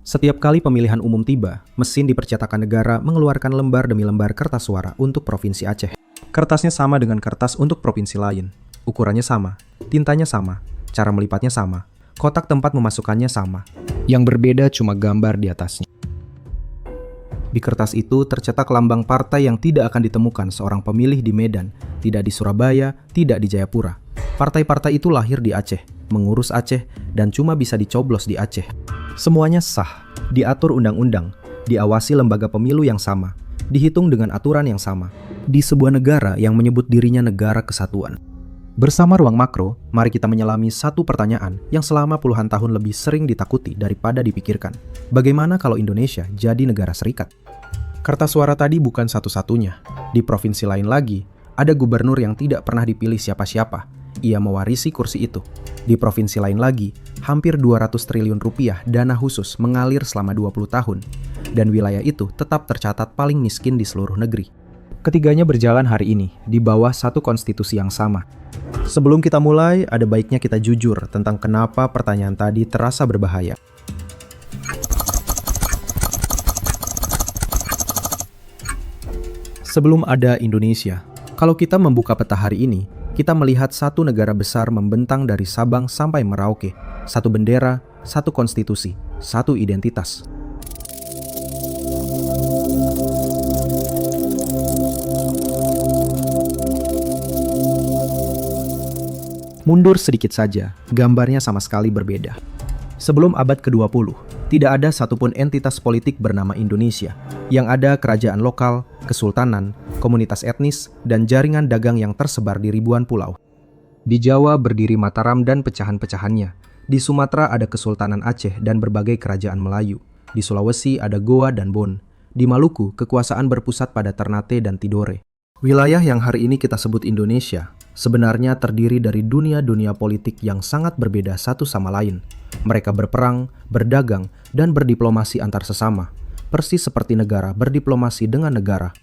Setiap kali pemilihan umum tiba, mesin di percetakan negara mengeluarkan lembar demi lembar kertas suara untuk Provinsi Aceh. Kertasnya sama dengan kertas untuk provinsi lain. Ukurannya sama, tintanya sama, cara melipatnya sama, kotak tempat memasukkannya sama. Yang berbeda cuma gambar di atasnya. Di kertas itu tercetak lambang partai yang tidak akan ditemukan seorang pemilih di Medan, tidak di Surabaya, tidak di Jayapura. Partai-partai itu lahir di Aceh, mengurus Aceh, dan cuma bisa dicoblos di Aceh. Semuanya sah, diatur undang-undang, diawasi lembaga pemilu yang sama, dihitung dengan aturan yang sama, di sebuah negara yang menyebut dirinya negara kesatuan. Bersama Ruang Makro, mari kita menyelami satu pertanyaan yang selama puluhan tahun lebih sering ditakuti daripada dipikirkan. Bagaimana kalau Indonesia jadi negara serikat? Kertas suara tadi bukan satu-satunya. Di provinsi lain lagi, ada gubernur yang tidak pernah dipilih siapa-siapa. Ia mewarisi kursi itu. Di provinsi lain lagi, hampir 200 triliun rupiah dana khusus mengalir selama 20 tahun. Dan wilayah itu tetap tercatat paling miskin di seluruh negeri. Ketiganya berjalan hari ini di bawah satu konstitusi yang sama. Sebelum kita mulai, ada baiknya kita jujur tentang kenapa pertanyaan tadi terasa berbahaya. Sebelum ada Indonesia, kalau kita membuka peta hari ini, kita melihat satu negara besar membentang dari Sabang sampai Merauke. Satu bendera, satu konstitusi, satu identitas. Mundur sedikit saja, gambarnya sama sekali berbeda. Sebelum abad ke-20, tidak ada satupun entitas politik bernama Indonesia. Yang ada kerajaan lokal, kesultanan, komunitas etnis, dan jaringan dagang yang tersebar di ribuan pulau. Di Jawa berdiri Mataram dan pecahan-pecahannya. Di Sumatera ada Kesultanan Aceh dan berbagai kerajaan Melayu. Di Sulawesi ada Goa dan Bon. Di Maluku, kekuasaan berpusat pada Ternate dan Tidore. Wilayah yang hari ini kita sebut Indonesia sebenarnya terdiri dari dunia-dunia politik yang sangat berbeda satu sama lain. Mereka berperang, berdagang, dan berdiplomasi antar sesama. Persis seperti negara berdiplomasi dengan negara.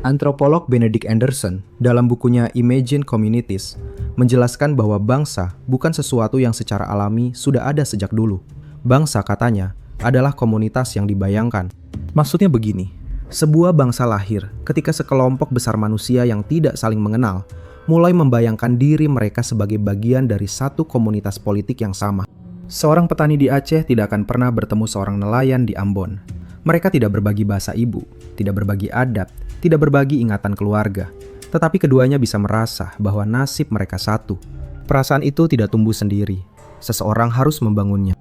Antropolog Benedict Anderson dalam bukunya Imagine Communities menjelaskan bahwa bangsa bukan sesuatu yang secara alami sudah ada sejak dulu. Bangsa, katanya, adalah komunitas yang dibayangkan. Maksudnya begini, sebuah bangsa lahir ketika sekelompok besar manusia yang tidak saling mengenal mulai membayangkan diri mereka sebagai bagian dari satu komunitas politik yang sama. Seorang petani di Aceh tidak akan pernah bertemu seorang nelayan di Ambon. Mereka tidak berbagi bahasa ibu, tidak berbagi adat, tidak berbagi ingatan keluarga. Tetapi keduanya bisa merasa bahwa nasib mereka satu. Perasaan itu tidak tumbuh sendiri. Seseorang harus membangunnya.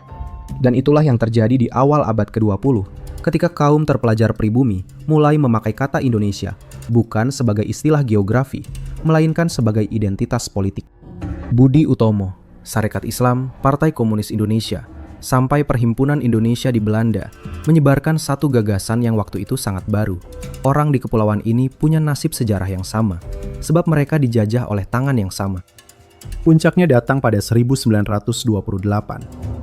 Dan itulah yang terjadi di awal abad ke-20, ketika kaum terpelajar pribumi mulai memakai kata Indonesia bukan sebagai istilah geografi, melainkan sebagai identitas politik. Budi Utomo, Sarekat Islam, Partai Komunis Indonesia, sampai Perhimpunan Indonesia di Belanda, menyebarkan satu gagasan yang waktu itu sangat baru. Orang di kepulauan ini punya nasib sejarah yang sama, sebab mereka dijajah oleh tangan yang sama. Puncaknya datang pada 1928.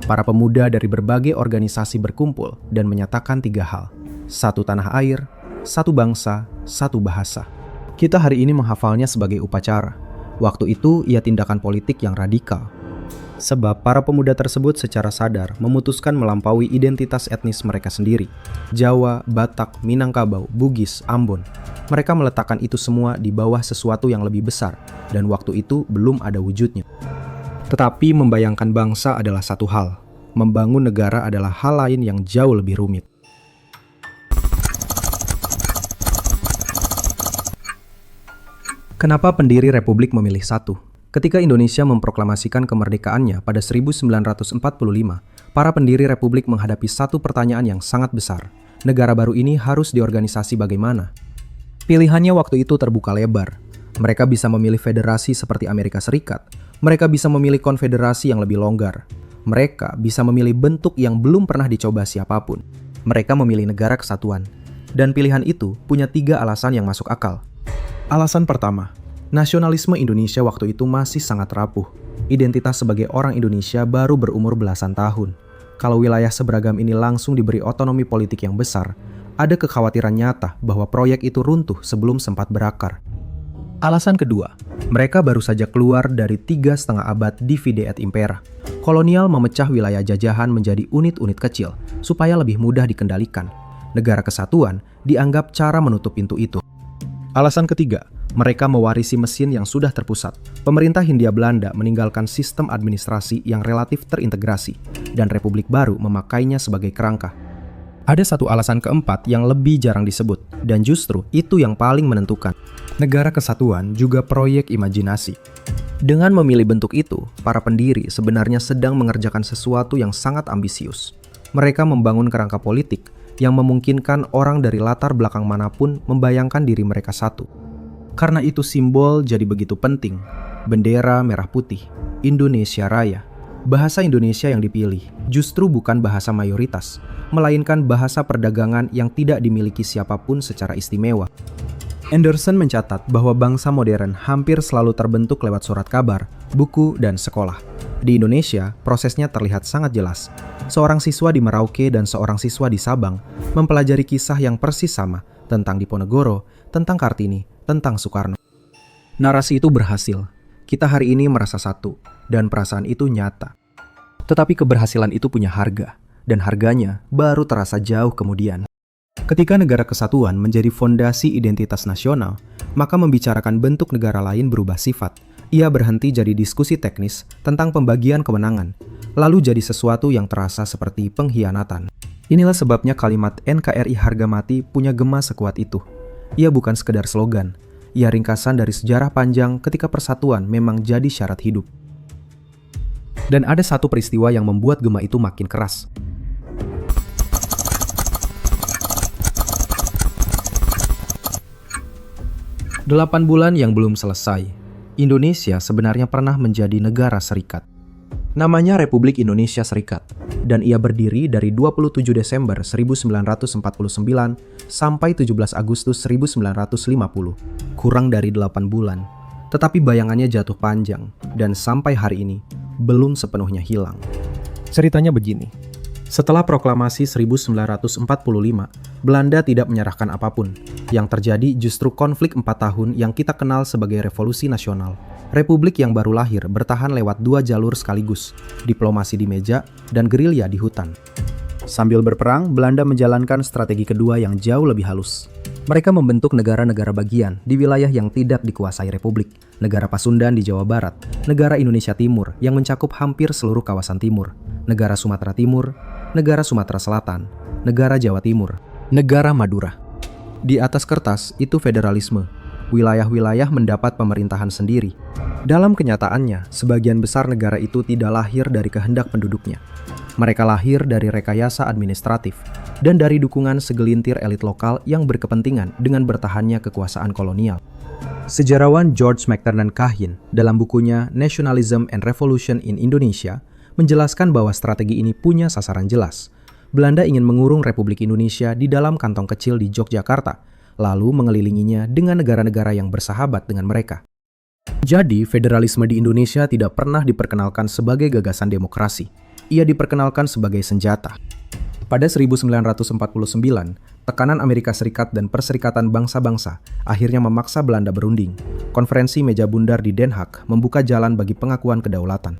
Para pemuda dari berbagai organisasi berkumpul dan menyatakan tiga hal. Satu tanah air, satu bangsa, satu bahasa. Kita hari ini menghafalnya sebagai upacara. Waktu itu ia tindakan politik yang radikal. Sebab para pemuda tersebut secara sadar memutuskan melampaui identitas etnis mereka sendiri. Jawa, Batak, Minangkabau, Bugis, Ambon. Mereka meletakkan itu semua di bawah sesuatu yang lebih besar, dan waktu itu belum ada wujudnya. Tetapi membayangkan bangsa adalah satu hal. Membangun negara adalah hal lain yang jauh lebih rumit. Kenapa pendiri Republik memilih satu? Ketika Indonesia memproklamasikan kemerdekaannya pada 1945, para pendiri Republik menghadapi satu pertanyaan yang sangat besar. Negara baru ini harus diorganisasi bagaimana? Pilihannya waktu itu terbuka lebar. Mereka bisa memilih federasi seperti Amerika Serikat. Mereka bisa memilih konfederasi yang lebih longgar. Mereka bisa memilih bentuk yang belum pernah dicoba siapapun. Mereka memilih negara kesatuan. Dan pilihan itu punya tiga alasan yang masuk akal. Alasan pertama, nasionalisme Indonesia waktu itu masih sangat rapuh. Identitas sebagai orang Indonesia baru berumur belasan tahun. Kalau wilayah seberagam ini langsung diberi otonomi politik yang besar, ada kekhawatiran nyata bahwa proyek itu runtuh sebelum sempat berakar. Alasan kedua, mereka baru saja keluar dari 3,5 abad divide et impera. Kolonial memecah wilayah jajahan menjadi unit-unit kecil supaya lebih mudah dikendalikan. Negara kesatuan dianggap cara menutup pintu itu. Alasan ketiga, mereka mewarisi mesin yang sudah terpusat. Pemerintah Hindia Belanda meninggalkan sistem administrasi yang relatif terintegrasi, dan Republik Baru memakainya sebagai kerangka. Ada satu alasan keempat yang lebih jarang disebut, dan justru itu yang paling menentukan. Negara kesatuan juga proyek imajinasi. Dengan memilih bentuk itu, para pendiri sebenarnya sedang mengerjakan sesuatu yang sangat ambisius. Mereka membangun kerangka politik yang memungkinkan orang dari latar belakang manapun membayangkan diri mereka satu. Karena itu simbol jadi begitu penting. Bendera merah putih, Indonesia Raya. Bahasa Indonesia yang dipilih justru bukan bahasa mayoritas, melainkan bahasa perdagangan yang tidak dimiliki siapapun secara istimewa. Anderson mencatat bahwa bangsa modern hampir selalu terbentuk lewat surat kabar, buku, dan sekolah. Di Indonesia, prosesnya terlihat sangat jelas. Seorang siswa di Merauke dan seorang siswa di Sabang mempelajari kisah yang persis sama tentang Diponegoro, tentang Kartini, tentang Soekarno. Narasi itu berhasil. Kita hari ini merasa satu, dan perasaan itu nyata. Tetapi keberhasilan itu punya harga, dan harganya baru terasa jauh kemudian. Ketika negara kesatuan menjadi fondasi identitas nasional, maka membicarakan bentuk negara lain berubah sifat. Ia berhenti jadi diskusi teknis tentang pembagian kemenangan, lalu jadi sesuatu yang terasa seperti pengkhianatan. Inilah sebabnya kalimat NKRI harga mati punya gema sekuat itu. Ia bukan sekedar slogan, ia ringkasan dari sejarah panjang ketika persatuan memang jadi syarat hidup. Dan ada satu peristiwa yang membuat gema itu makin keras. Delapan bulan yang belum selesai, Indonesia sebenarnya pernah menjadi negara serikat. Namanya Republik Indonesia Serikat, dan ia berdiri dari 27 Desember 1949 sampai 17 Agustus 1950, kurang dari 8 bulan. Tetapi bayangannya jatuh panjang, dan sampai hari ini belum sepenuhnya hilang. Ceritanya begini. Setelah proklamasi 1945, Belanda tidak menyerahkan apapun. Yang terjadi justru konflik 4 tahun yang kita kenal sebagai Revolusi Nasional. Republik yang baru lahir bertahan lewat 2 jalur sekaligus, diplomasi di meja dan gerilya di hutan. Sambil berperang, Belanda menjalankan strategi kedua yang jauh lebih halus. Mereka membentuk negara-negara bagian di wilayah yang tidak dikuasai Republik. Negara Pasundan di Jawa Barat, negara Indonesia Timur yang mencakup hampir seluruh kawasan timur, negara Sumatera Timur, negara Sumatera Selatan, negara Jawa Timur, negara Madura. Di atas kertas itu federalisme. Wilayah-wilayah mendapat pemerintahan sendiri. Dalam kenyataannya, sebagian besar negara itu tidak lahir dari kehendak penduduknya. Mereka lahir dari rekayasa administratif dan dari dukungan segelintir elit lokal yang berkepentingan dengan bertahannya kekuasaan kolonial. Sejarawan George McTernan Kahin dalam bukunya Nationalism and Revolution in Indonesia menjelaskan bahwa strategi ini punya sasaran jelas. Belanda ingin mengurung Republik Indonesia di dalam kantong kecil di Yogyakarta, lalu mengelilinginya dengan negara-negara yang bersahabat dengan mereka. Jadi, federalisme di Indonesia tidak pernah diperkenalkan sebagai gagasan demokrasi. Ia diperkenalkan sebagai senjata. Pada 1949, tekanan Amerika Serikat dan Perserikatan Bangsa-Bangsa akhirnya memaksa Belanda berunding. Konferensi Meja Bundar di Den Haag membuka jalan bagi pengakuan kedaulatan.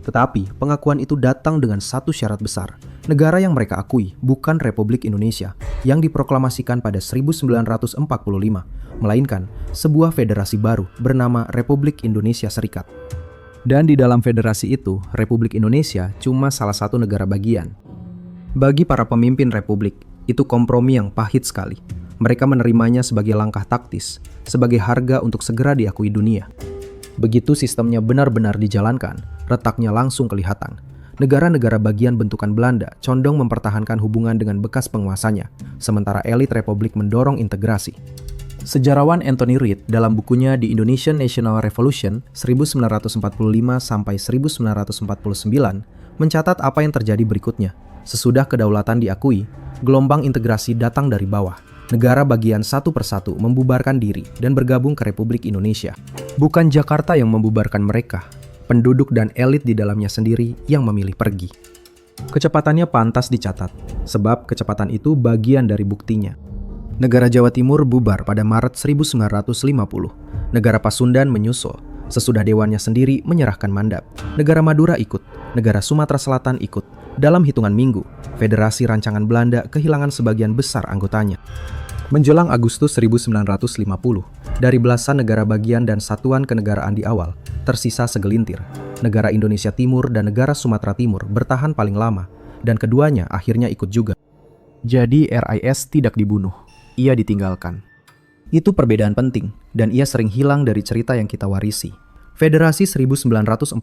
Tetapi, pengakuan itu datang dengan satu syarat besar. Negara yang mereka akui bukan Republik Indonesia yang diproklamasikan pada 1945, melainkan sebuah federasi baru bernama Republik Indonesia Serikat. Dan di dalam federasi itu, Republik Indonesia cuma salah satu negara bagian. Bagi para pemimpin Republik, itu kompromi yang pahit sekali. Mereka menerimanya sebagai langkah taktis, sebagai harga untuk segera diakui dunia. Begitu sistemnya benar-benar dijalankan, retaknya langsung kelihatan. Negara-negara bagian bentukan Belanda condong mempertahankan hubungan dengan bekas penguasanya, sementara elit Republik mendorong integrasi. Sejarawan Anthony Reid dalam bukunya The Indonesian National Revolution 1945-1949 mencatat apa yang terjadi berikutnya. Sesudah kedaulatan diakui, gelombang integrasi datang dari bawah. Negara bagian satu persatu membubarkan diri dan bergabung ke Republik Indonesia. Bukan Jakarta yang membubarkan mereka, penduduk dan elit di dalamnya sendiri yang memilih pergi. Kecepatannya pantas dicatat, sebab kecepatan itu bagian dari buktinya. Negara Jawa Timur bubar pada Maret 1950. Negara Pasundan menyusul. Sesudah dewannya sendiri menyerahkan mandat. Negara Madura ikut. Negara Sumatera Selatan ikut. Dalam hitungan minggu, Federasi Rancangan Belanda kehilangan sebagian besar anggotanya. Menjelang Agustus 1950, dari belasan negara bagian dan satuan kenegaraan di awal, tersisa segelintir. Negara Indonesia Timur dan negara Sumatera Timur bertahan paling lama, dan keduanya akhirnya ikut juga. Jadi RIS tidak dibunuh, ia ditinggalkan. Itu perbedaan penting, dan ia sering hilang dari cerita yang kita warisi. Federasi 1949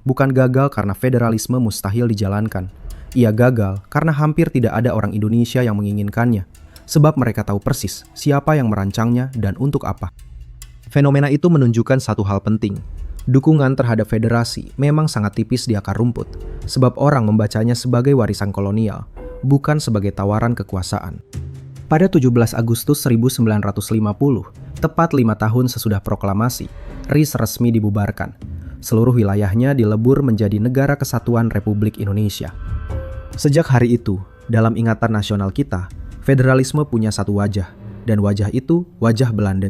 bukan gagal karena federalisme mustahil dijalankan. Ia gagal karena hampir tidak ada orang Indonesia yang menginginkannya, sebab mereka tahu persis siapa yang merancangnya dan untuk apa. Fenomena itu menunjukkan satu hal penting. Dukungan terhadap federasi memang sangat tipis di akar rumput, sebab orang membacanya sebagai warisan kolonial, bukan sebagai tawaran kekuasaan. Pada 17 Agustus 1950, tepat 5 tahun sesudah proklamasi, RIS resmi dibubarkan. Seluruh wilayahnya dilebur menjadi Negara Kesatuan Republik Indonesia. Sejak hari itu, dalam ingatan nasional kita, federalisme punya satu wajah, dan wajah itu wajah Belanda.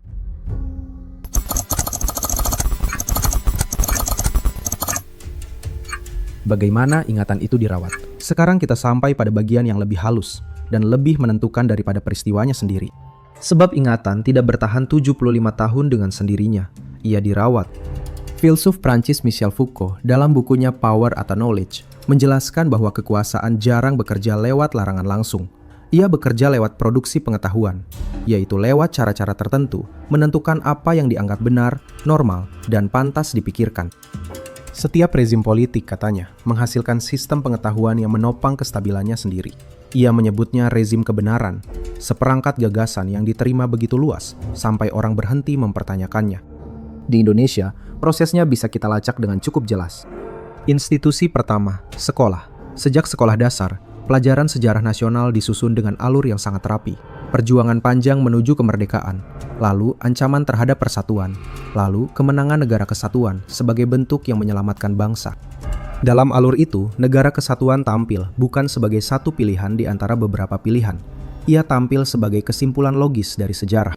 Bagaimana ingatan itu dirawat? Sekarang kita sampai pada bagian yang lebih halus dan lebih menentukan daripada peristiwanya sendiri. Sebab ingatan tidak bertahan 75 tahun dengan sendirinya. Ia dirawat. Filsuf Prancis Michel Foucault dalam bukunya Power atau Knowledge menjelaskan bahwa kekuasaan jarang bekerja lewat larangan langsung. Ia bekerja lewat produksi pengetahuan, yaitu lewat cara-cara tertentu menentukan apa yang dianggap benar, normal, dan pantas dipikirkan. Setiap rezim politik, katanya, menghasilkan sistem pengetahuan yang menopang kestabilannya sendiri. Ia menyebutnya rezim kebenaran, seperangkat gagasan yang diterima begitu luas sampai orang berhenti mempertanyakannya. Di Indonesia, prosesnya bisa kita lacak dengan cukup jelas. Institusi pertama, sekolah. Sejak sekolah dasar, pelajaran sejarah nasional disusun dengan alur yang sangat rapi. Perjuangan panjang menuju kemerdekaan, lalu ancaman terhadap persatuan, lalu kemenangan negara kesatuan sebagai bentuk yang menyelamatkan bangsa. Dalam alur itu, negara kesatuan tampil bukan sebagai satu pilihan di antara beberapa pilihan. Ia tampil sebagai kesimpulan logis dari sejarah.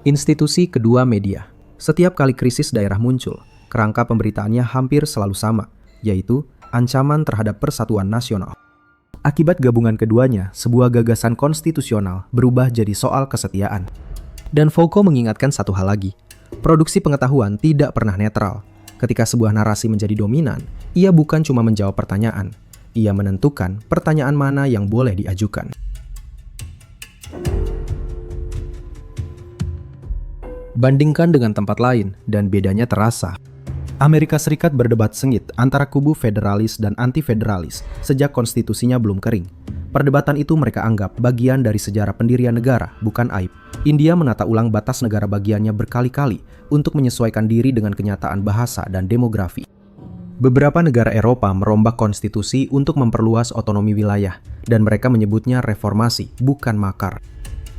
Institusi kedua, media. Setiap kali krisis daerah muncul, kerangka pemberitaannya hampir selalu sama, yaitu ancaman terhadap persatuan nasional. Akibat gabungan keduanya, sebuah gagasan konstitusional berubah jadi soal kesetiaan. Dan Foucault mengingatkan satu hal lagi, produksi pengetahuan tidak pernah netral. Ketika sebuah narasi menjadi dominan, ia bukan cuma menjawab pertanyaan, ia menentukan pertanyaan mana yang boleh diajukan. Bandingkan dengan tempat lain, dan bedanya terasa. Amerika Serikat berdebat sengit antara kubu federalis dan anti-federalis sejak konstitusinya belum kering. Perdebatan itu mereka anggap bagian dari sejarah pendirian negara, bukan aib. India menata ulang batas negara bagiannya berkali-kali untuk menyesuaikan diri dengan kenyataan bahasa dan demografi. Beberapa negara Eropa merombak konstitusi untuk memperluas otonomi wilayah, dan mereka menyebutnya reformasi, bukan makar.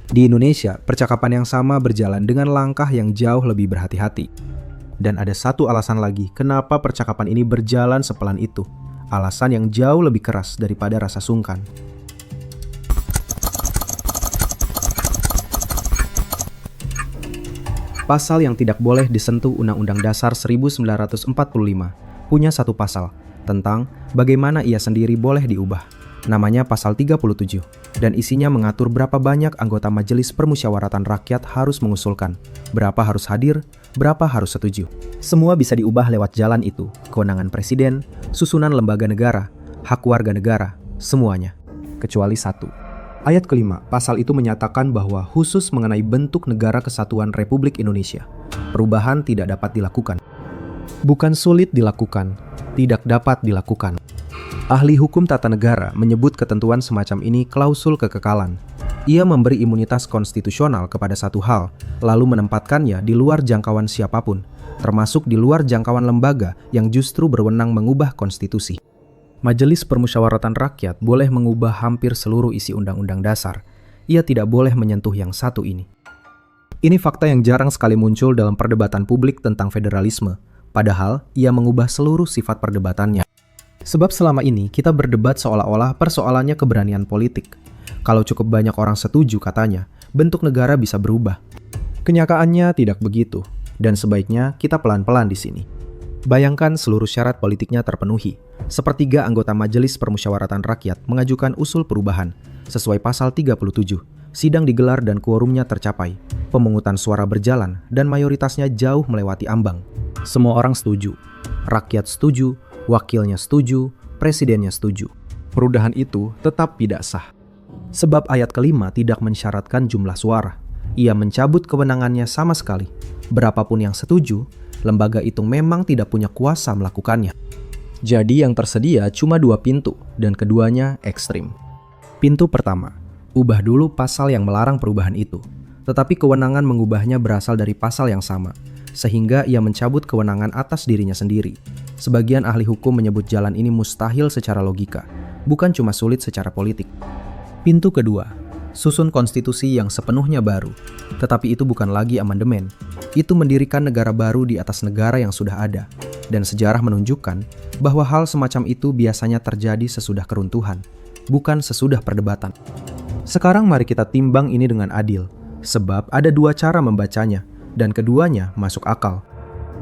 Di Indonesia, percakapan yang sama berjalan dengan langkah yang jauh lebih berhati-hati. Dan ada satu alasan lagi kenapa percakapan ini berjalan sepelan itu. Alasan yang jauh lebih keras daripada rasa sungkan. Pasal yang tidak boleh disentuh Undang-Undang Dasar 1945 punya satu pasal tentang bagaimana ia sendiri boleh diubah. Namanya pasal 37, dan isinya mengatur berapa banyak anggota Majelis Permusyawaratan Rakyat harus mengusulkan, berapa harus hadir, berapa harus setuju. Semua bisa diubah lewat jalan itu, kewenangan presiden, susunan lembaga negara, hak warga negara, semuanya. Kecuali satu. Ayat kelima, pasal itu menyatakan bahwa khusus mengenai bentuk negara kesatuan Republik Indonesia, perubahan tidak dapat dilakukan. Bukan sulit dilakukan, tidak dapat dilakukan. Ahli hukum tata negara menyebut ketentuan semacam ini klausul kekekalan. Ia memberi imunitas konstitusional kepada satu hal, lalu menempatkannya di luar jangkauan siapapun, termasuk di luar jangkauan lembaga yang justru berwenang mengubah konstitusi. Majelis Permusyawaratan Rakyat boleh mengubah hampir seluruh isi Undang-Undang Dasar. Ia tidak boleh menyentuh yang satu ini. Ini fakta yang jarang sekali muncul dalam perdebatan publik tentang federalisme, padahal ia mengubah seluruh sifat perdebatannya. Sebab selama ini kita berdebat seolah-olah persoalannya keberanian politik. Kalau cukup banyak orang setuju, katanya, bentuk negara bisa berubah. Kenyataannya tidak begitu, dan sebaiknya kita pelan-pelan di sini. Bayangkan seluruh syarat politiknya terpenuhi. Sepertiga anggota Majelis Permusyawaratan Rakyat mengajukan usul perubahan sesuai pasal 37. Sidang digelar dan quorumnya tercapai. Pemungutan suara berjalan dan mayoritasnya jauh melewati ambang. Semua orang setuju. Rakyat setuju, wakilnya setuju, presidennya setuju. Perubahan itu tetap tidak sah. Sebab ayat kelima tidak mensyaratkan jumlah suara. Ia mencabut kewenangannya sama sekali. Berapapun yang setuju, lembaga itu memang tidak punya kuasa melakukannya. Jadi yang tersedia cuma 2 pintu, dan keduanya ekstrim. Pintu pertama, ubah dulu pasal yang melarang perubahan itu. Tetapi kewenangan mengubahnya berasal dari pasal yang sama, sehingga ia mencabut kewenangan atas dirinya sendiri. Sebagian ahli hukum menyebut jalan ini mustahil secara logika, bukan cuma sulit secara politik. Pintu kedua, susun konstitusi yang sepenuhnya baru. Tetapi itu bukan lagi amandemen. Itu mendirikan negara baru di atas negara yang sudah ada. Dan sejarah menunjukkan bahwa hal semacam itu biasanya terjadi sesudah keruntuhan, bukan sesudah perdebatan. Sekarang mari kita timbang ini dengan adil, sebab ada 2 cara membacanya, dan keduanya masuk akal.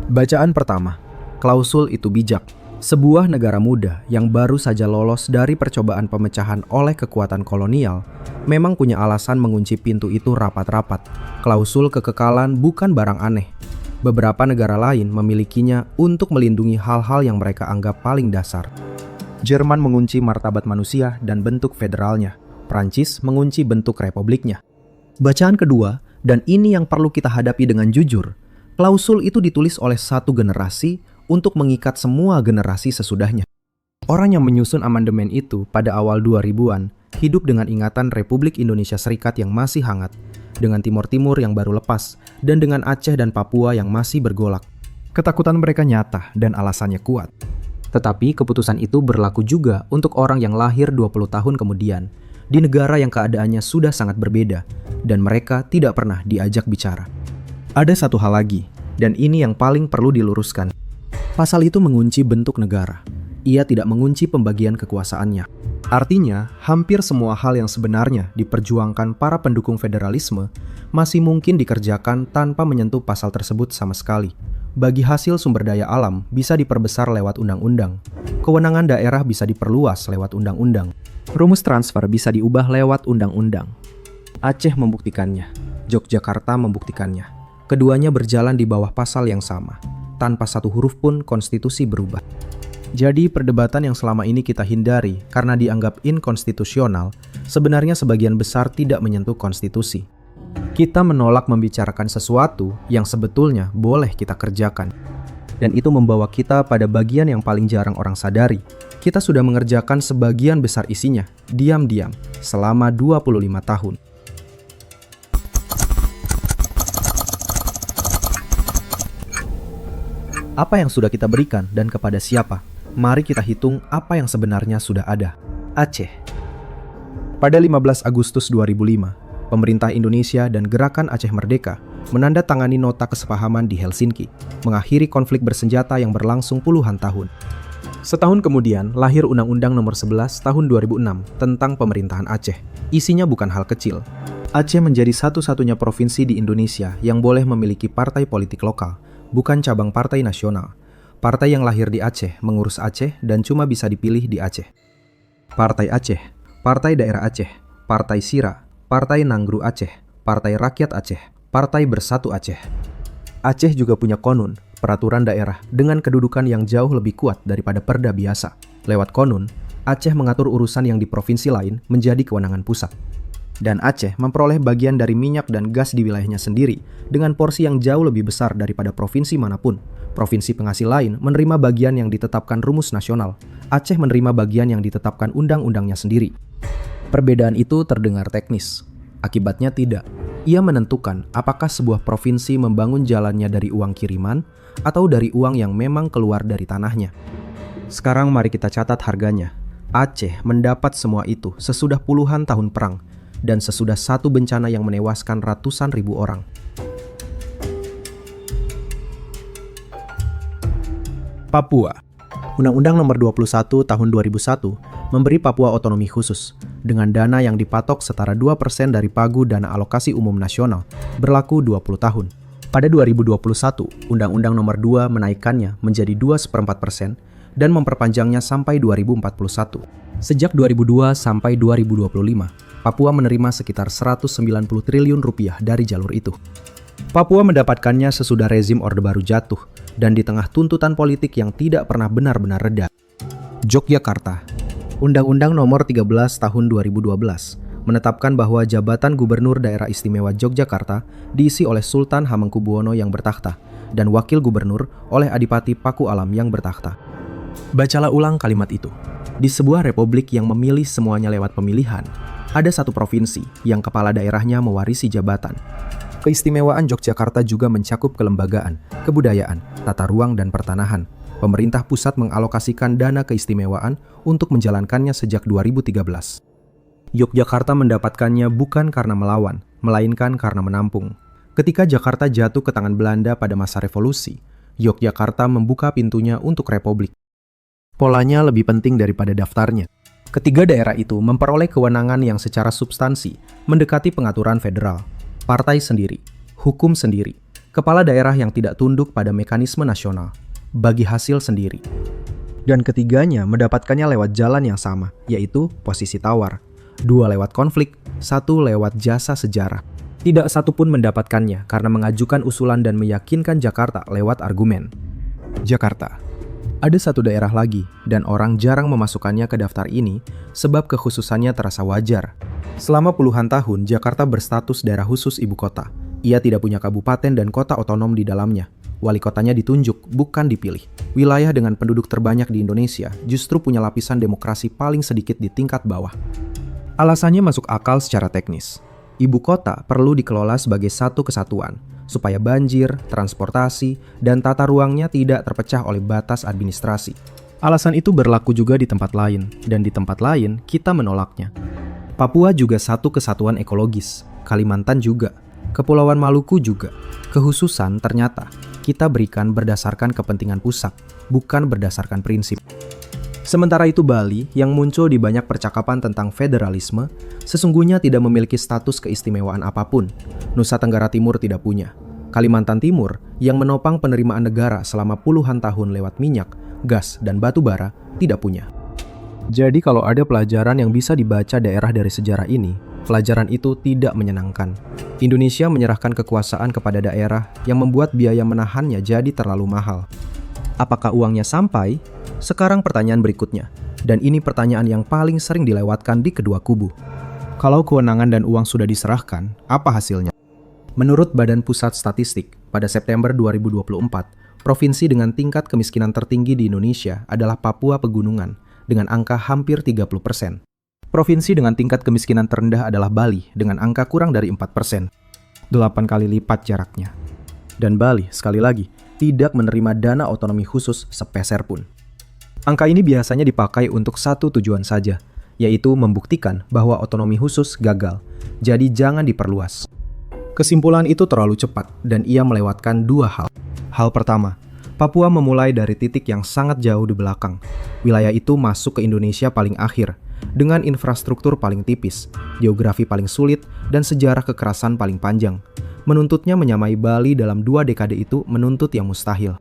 Bacaan pertama, klausul itu bijak. Sebuah negara muda yang baru saja lolos dari percobaan pemecahan oleh kekuatan kolonial memang punya alasan mengunci pintu itu rapat-rapat. Klausul kekekalan bukan barang aneh. Beberapa negara lain memilikinya untuk melindungi hal-hal yang mereka anggap paling dasar. Jerman mengunci martabat manusia dan bentuk federalnya. Prancis mengunci bentuk republiknya. Bacaan kedua, dan ini yang perlu kita hadapi dengan jujur, klausul itu ditulis oleh satu generasi untuk mengikat semua generasi sesudahnya. Orang yang menyusun amandemen itu pada awal 2000-an hidup dengan ingatan Republik Indonesia Serikat yang masih hangat, dengan Timor Timur yang baru lepas, dan dengan Aceh dan Papua yang masih bergolak. Ketakutan mereka nyata dan alasannya kuat. Tetapi keputusan itu berlaku juga untuk orang yang lahir 20 tahun kemudian, di negara yang keadaannya sudah sangat berbeda, dan mereka tidak pernah diajak bicara. Ada satu hal lagi, dan ini yang paling perlu diluruskan. Pasal itu mengunci bentuk negara. Ia tidak mengunci pembagian kekuasaannya. Artinya, hampir semua hal yang sebenarnya diperjuangkan para pendukung federalisme masih mungkin dikerjakan tanpa menyentuh pasal tersebut sama sekali. Bagi hasil sumber daya alam bisa diperbesar lewat undang-undang. Kewenangan daerah bisa diperluas lewat undang-undang. Rumus transfer bisa diubah lewat undang-undang. Aceh membuktikannya. Yogyakarta membuktikannya. Keduanya berjalan di bawah pasal yang sama. Tanpa satu huruf pun konstitusi berubah. Jadi perdebatan yang selama ini kita hindari karena dianggap inkonstitusional, sebenarnya sebagian besar tidak menyentuh konstitusi. Kita menolak membicarakan sesuatu yang sebetulnya boleh kita kerjakan. Dan itu membawa kita pada bagian yang paling jarang orang sadari. Kita sudah mengerjakan sebagian besar isinya, diam-diam, selama 25 tahun. Apa yang sudah kita berikan dan kepada siapa? Mari kita hitung apa yang sebenarnya sudah ada. Aceh. Pada 15 Agustus 2005, pemerintah Indonesia dan Gerakan Aceh Merdeka menandatangani nota kesepahaman di Helsinki, mengakhiri konflik bersenjata yang berlangsung puluhan tahun. Setahun kemudian, lahir Undang-Undang Nomor 11 Tahun 2006 tentang Pemerintahan Aceh. Isinya bukan hal kecil. Aceh menjadi satu-satunya provinsi di Indonesia yang boleh memiliki partai politik lokal, bukan cabang partai nasional. Partai yang lahir di Aceh mengurus Aceh dan cuma bisa dipilih di Aceh. Partai Aceh, Partai Daerah Aceh, Partai Sira, Partai Nanggru Aceh, Partai Rakyat Aceh, Partai Bersatu Aceh. Aceh juga punya konun, peraturan daerah dengan kedudukan yang jauh lebih kuat daripada perda biasa. Lewat konun, Aceh mengatur urusan yang di provinsi lain menjadi kewenangan pusat. Dan Aceh memperoleh bagian dari minyak dan gas di wilayahnya sendiri dengan porsi yang jauh lebih besar daripada provinsi manapun. Provinsi penghasil lain menerima bagian yang ditetapkan rumus nasional. Aceh menerima bagian yang ditetapkan undang-undangnya sendiri. Perbedaan itu terdengar teknis. Akibatnya tidak. Ia menentukan apakah sebuah provinsi membangun jalannya dari uang kiriman atau dari uang yang memang keluar dari tanahnya. Sekarang mari kita catat harganya. Aceh mendapat semua itu sesudah puluhan tahun perang dan sesudah satu bencana yang menewaskan ratusan ribu orang. Papua. Undang-Undang Nomor 21 Tahun 2001 memberi Papua otonomi khusus dengan dana yang dipatok setara 2% dari pagu dana alokasi umum nasional berlaku 20 tahun. Pada 2021, Undang-Undang Nomor 2 menaikkannya menjadi 2,4% dan memperpanjangnya sampai 2041. Sejak 2002 sampai 2025, Papua menerima sekitar 190 triliun rupiah dari jalur itu. Papua mendapatkannya sesudah rezim Orde Baru jatuh dan di tengah tuntutan politik yang tidak pernah benar-benar reda. Yogyakarta. Undang-Undang Nomor 13 Tahun 2012 menetapkan bahwa jabatan Gubernur Daerah Istimewa Yogyakarta diisi oleh Sultan Hamengkubuwono yang bertakhta dan Wakil Gubernur oleh Adipati Paku Alam yang bertakhta. Bacalah ulang kalimat itu. Di sebuah republik yang memilih semuanya lewat pemilihan, ada satu provinsi yang kepala daerahnya mewarisi jabatan. Keistimewaan Yogyakarta juga mencakup kelembagaan, kebudayaan, tata ruang, dan pertanahan. Pemerintah pusat mengalokasikan dana keistimewaan untuk menjalankannya sejak 2013. Yogyakarta mendapatkannya bukan karena melawan, melainkan karena menampung. Ketika Jakarta jatuh ke tangan Belanda pada masa revolusi, Yogyakarta membuka pintunya untuk republik. Polanya lebih penting daripada daftarnya. Ketiga daerah itu memperoleh kewenangan yang secara substansi mendekati pengaturan federal. Partai sendiri, hukum sendiri, kepala daerah yang tidak tunduk pada mekanisme nasional, bagi hasil sendiri. Dan ketiganya mendapatkannya lewat jalan yang sama, yaitu posisi tawar. 2 lewat konflik, 1 lewat jasa sejarah. Tidak satu pun mendapatkannya karena mengajukan usulan dan meyakinkan Jakarta lewat argumen. Jakarta. Ada satu daerah lagi, dan orang jarang memasukkannya ke daftar ini sebab kekhususannya terasa wajar. Selama puluhan tahun, Jakarta berstatus daerah khusus ibu kota. Ia tidak punya kabupaten dan kota otonom di dalamnya. Wali kotanya ditunjuk, bukan dipilih. Wilayah dengan penduduk terbanyak di Indonesia justru punya lapisan demokrasi paling sedikit di tingkat bawah. Alasannya masuk akal secara teknis. Ibu kota perlu dikelola sebagai satu kesatuan, supaya banjir, transportasi, dan tata ruangnya tidak terpecah oleh batas administrasi. Alasan itu berlaku juga di tempat lain, dan di tempat lain kita menolaknya. Papua juga satu kesatuan ekologis, Kalimantan juga, Kepulauan Maluku juga. Kekhususan ternyata kita berikan berdasarkan kepentingan pusat, bukan berdasarkan prinsip. Sementara itu Bali, yang muncul di banyak percakapan tentang federalisme, sesungguhnya tidak memiliki status keistimewaan apapun. Nusa Tenggara Timur tidak punya. Kalimantan Timur, yang menopang penerimaan negara selama puluhan tahun lewat minyak, gas, dan batu bara, tidak punya. Jadi kalau ada pelajaran yang bisa dibaca daerah dari sejarah ini, pelajaran itu tidak menyenangkan. Indonesia menyerahkan kekuasaan kepada daerah yang membuat biaya menahannya jadi terlalu mahal. Apakah uangnya sampai? Sekarang pertanyaan berikutnya, dan ini pertanyaan yang paling sering dilewatkan di kedua kubu. Kalau kewenangan dan uang sudah diserahkan, apa hasilnya? Menurut Badan Pusat Statistik, pada September 2024, provinsi dengan tingkat kemiskinan tertinggi di Indonesia adalah Papua Pegunungan, dengan angka hampir 30%. Provinsi dengan tingkat kemiskinan terendah adalah Bali, dengan angka kurang dari 4%. 8 kali lipat jaraknya. Dan Bali, sekali lagi, tidak menerima dana otonomi khusus sepeser pun. Angka ini biasanya dipakai untuk satu tujuan saja, yaitu membuktikan bahwa otonomi khusus gagal, jadi jangan diperluas. Kesimpulan itu terlalu cepat, dan ia melewatkan 2 hal. Hal pertama, Papua memulai dari titik yang sangat jauh di belakang. Wilayah itu masuk ke Indonesia paling akhir, dengan infrastruktur paling tipis, geografi paling sulit, dan sejarah kekerasan paling panjang. Menuntutnya menyamai Bali dalam 2 dekade itu menuntut yang mustahil.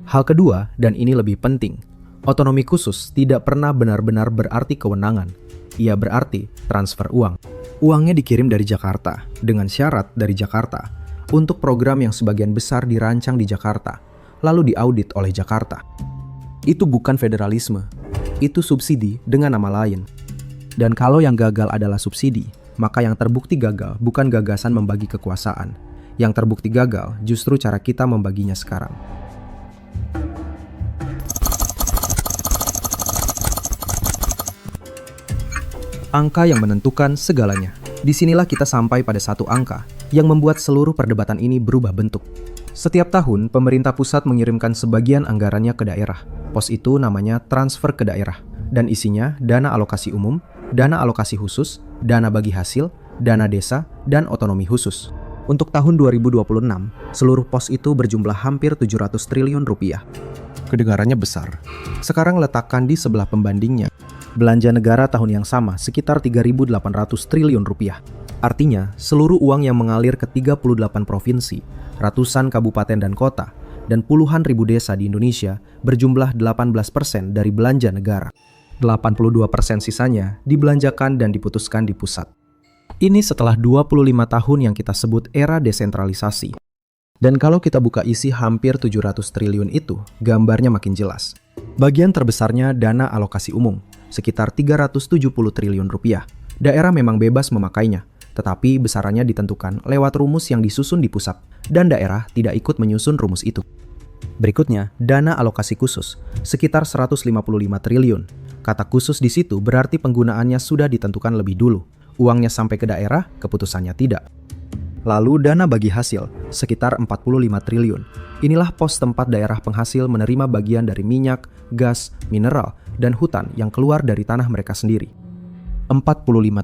Hal kedua, dan ini lebih penting, otonomi khusus tidak pernah benar-benar berarti kewenangan. Ia berarti transfer uang. Uangnya dikirim dari Jakarta, dengan syarat dari Jakarta, untuk program yang sebagian besar dirancang di Jakarta, lalu diaudit oleh Jakarta. Itu bukan federalisme, itu subsidi dengan nama lain. Dan kalau yang gagal adalah subsidi, maka yang terbukti gagal bukan gagasan membagi kekuasaan. Yang terbukti gagal justru cara kita membaginya sekarang. Angka yang menentukan segalanya. Disinilah kita sampai pada satu angka yang membuat seluruh perdebatan ini berubah bentuk. Setiap tahun, pemerintah pusat mengirimkan sebagian anggarannya ke daerah. Pos itu namanya transfer ke daerah, dan isinya dana alokasi umum, dana alokasi khusus, dana bagi hasil, dana desa, dan otonomi khusus. Untuk tahun 2026, seluruh pos itu berjumlah hampir 700 triliun rupiah. kedengarannya besar. Sekarang letakkan di sebelah pembandingnya. Belanja negara tahun yang sama sekitar 3.800 triliun rupiah. Artinya, seluruh uang yang mengalir ke 38 provinsi, ratusan kabupaten dan kota, dan puluhan ribu desa di Indonesia berjumlah 18% dari belanja negara. 82% sisanya dibelanjakan dan diputuskan di pusat. Ini setelah 25 tahun yang kita sebut era desentralisasi. Dan kalau kita buka isi hampir 700 triliun itu, gambarnya makin jelas. Bagian terbesarnya dana alokasi umum, sekitar 370 triliun rupiah. Daerah memang bebas memakainya, tetapi besarannya ditentukan lewat rumus yang disusun di pusat, dan daerah tidak ikut menyusun rumus itu. Berikutnya, dana alokasi khusus, sekitar 155 triliun. Kata khusus di situ berarti penggunaannya sudah ditentukan lebih dulu. Uangnya sampai ke daerah, keputusannya tidak. Lalu dana bagi hasil, sekitar 45 triliun. Inilah pos tempat daerah penghasil menerima bagian dari minyak, gas, mineral, dan hutan yang keluar dari tanah mereka sendiri. 45